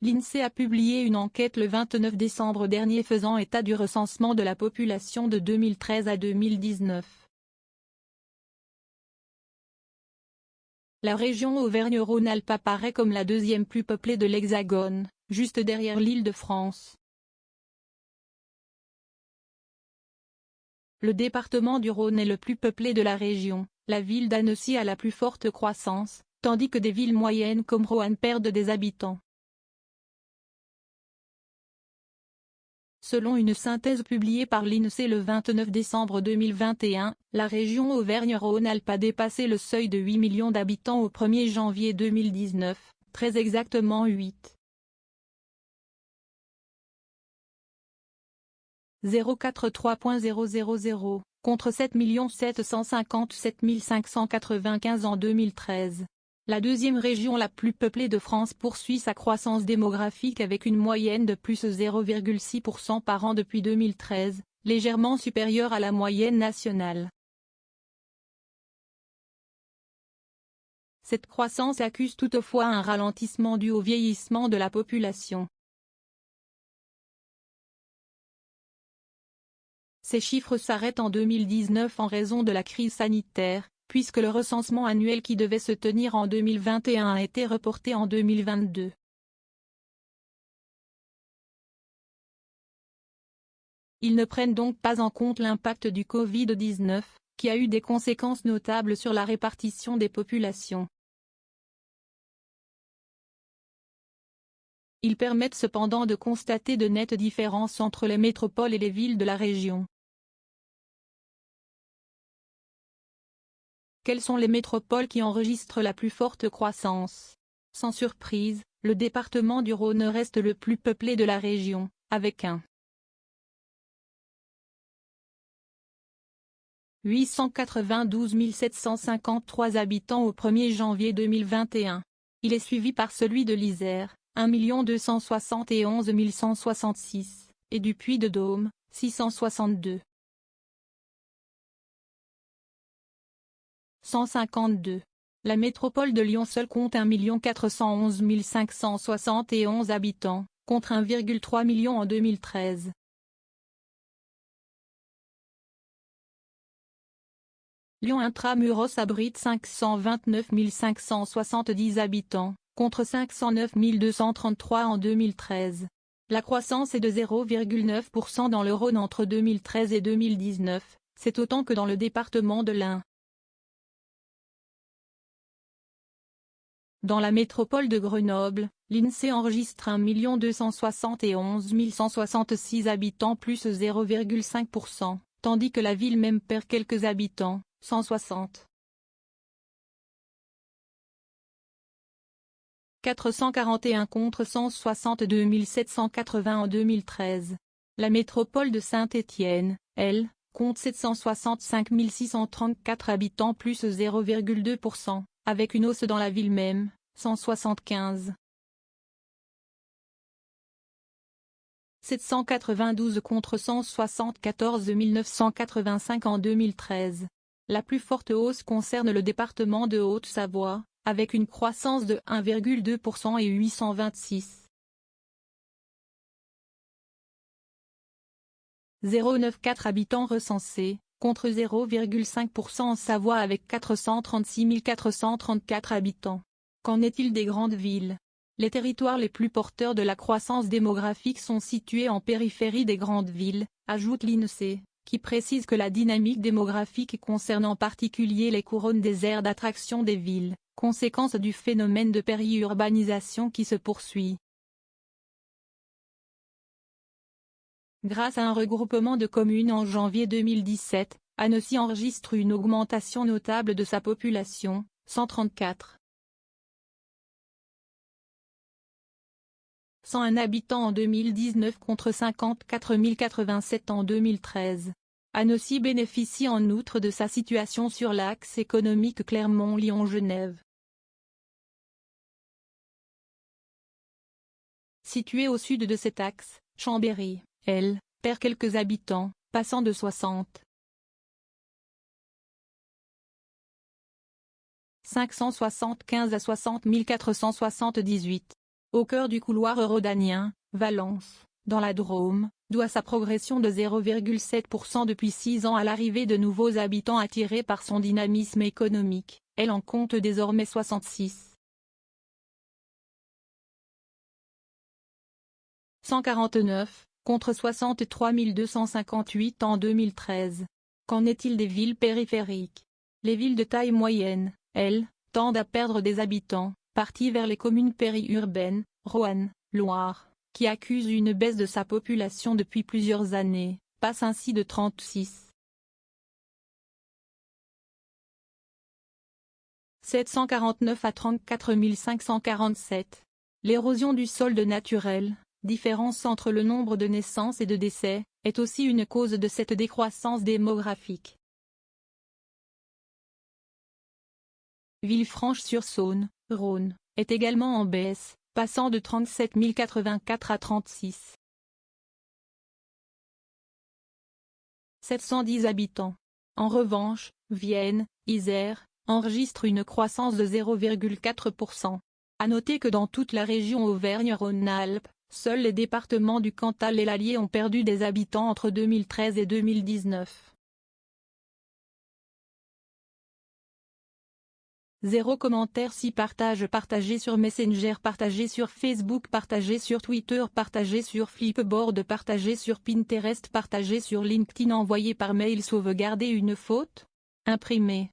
l'INSEE a publié une enquête le 29 décembre dernier faisant état du recensement de la population de 2013 à 2019. La région Auvergne-Rhône-Alpes apparaît comme la deuxième plus peuplée de l'Hexagone, juste derrière l'Île-de-France. Le département du Rhône est le plus peuplé de la région, la ville d'Annecy a la plus forte croissance, tandis que des villes moyennes comme Roanne perdent des habitants. Selon une synthèse publiée par l'INSEE le 29 décembre 2021, la région Auvergne-Rhône-Alpes a dépassé le seuil de 8 millions d'habitants au 1er janvier 2019, très exactement 8,043,000, contre 7 757 595 en 2013. La deuxième région la plus peuplée de France poursuit sa croissance démographique avec une moyenne de plus 0,6% par an depuis 2013, légèrement supérieure à la moyenne nationale. Cette croissance accuse toutefois un ralentissement dû au vieillissement de la population. Ces chiffres s'arrêtent en 2019 en raison de la crise sanitaire, puisque le recensement annuel qui devait se tenir en 2021 a été reporté en 2022. Ils ne prennent donc pas en compte l'impact du Covid-19, qui a eu des conséquences notables sur la répartition des populations. Ils permettent cependant de constater de nettes différences entre les métropoles et les villes de la région. Quelles sont les métropoles qui enregistrent la plus forte croissance? Sans surprise, le département du Rhône reste le plus peuplé de la région, avec 892 753 habitants au 1er janvier 2021. Il est suivi par celui de l'Isère, 1 271 166, et du Puy-de-Dôme, 662. 152. La métropole de Lyon seule compte 1 411 571 habitants, contre 1,3 million en 2013. Lyon Intramuros abrite 529 570 habitants, contre 509 233 en 2013. La croissance est de 0,9% dans le Rhône entre 2013 et 2019, c'est autant que dans le département de l'Ain. Dans la métropole de Grenoble, l'INSEE enregistre 1 271 166 habitants plus 0,5%, tandis que la ville même perd quelques habitants, 160. 441 contre 162 780 en 2013. La métropole de Saint-Étienne, elle, compte 765 634 habitants plus 0,2%, avec une hausse dans la ville même, 175. 792 contre 174 985 en 2013. La plus forte hausse concerne le département de Haute-Savoie, avec une croissance de 1,2% et 826. 094 habitants recensés, contre 0,5% en Savoie avec 436 434 habitants. Qu'en est-il des grandes villes? Les territoires les plus porteurs de la croissance démographique sont situés en périphérie des grandes villes, ajoute l'INSEE, qui précise que la dynamique démographique concerne en particulier les couronnes des aires d'attraction des villes, conséquence du phénomène de périurbanisation qui se poursuit. Grâce à un regroupement de communes en janvier 2017, Annecy enregistre une augmentation notable de sa population, 134. 101 habitants en 2019 contre 54 087 en 2013. Annecy bénéficie en outre de sa situation sur l'axe économique Clermont-Lyon-Genève. Située au sud de cet axe, Chambéry, elle, perd quelques habitants, passant de 60 575 à 60 478. au cœur du couloir rhodanien, Valence, dans la Drôme, doit sa progression de 0,7% depuis 6 ans à l'arrivée de nouveaux habitants attirés par son dynamisme économique. Elle en compte désormais 66. 149, contre 63 258 en 2013. Qu'en est-il des villes périphériques? Les villes de taille moyenne, elles, tendent à perdre des habitants, partis vers les communes périurbaines, Roanne, Loire, qui accuse une baisse de sa population depuis plusieurs années, passe ainsi de 36 749 à 34 547. L'érosion du solde naturel, différence entre le nombre de naissances et de décès, est aussi une cause de cette décroissance démographique. Villefranche-sur-Saône, Rhône, est également en baisse, passant de 37 084 à 36 710 habitants. En revanche, Vienne, Isère, enregistre une croissance de 0,4%. À noter que dans toute la région Auvergne-Rhône-Alpes, seuls les départements du Cantal et l'Allier ont perdu des habitants entre 2013 et 2019. 0 commentaires si partagé sur Messenger, partagé sur Facebook, partagé sur Twitter, partagé sur Flipboard, partagé sur Pinterest, partagé sur LinkedIn, envoyé par mail, sauvegarder une faute, imprimé.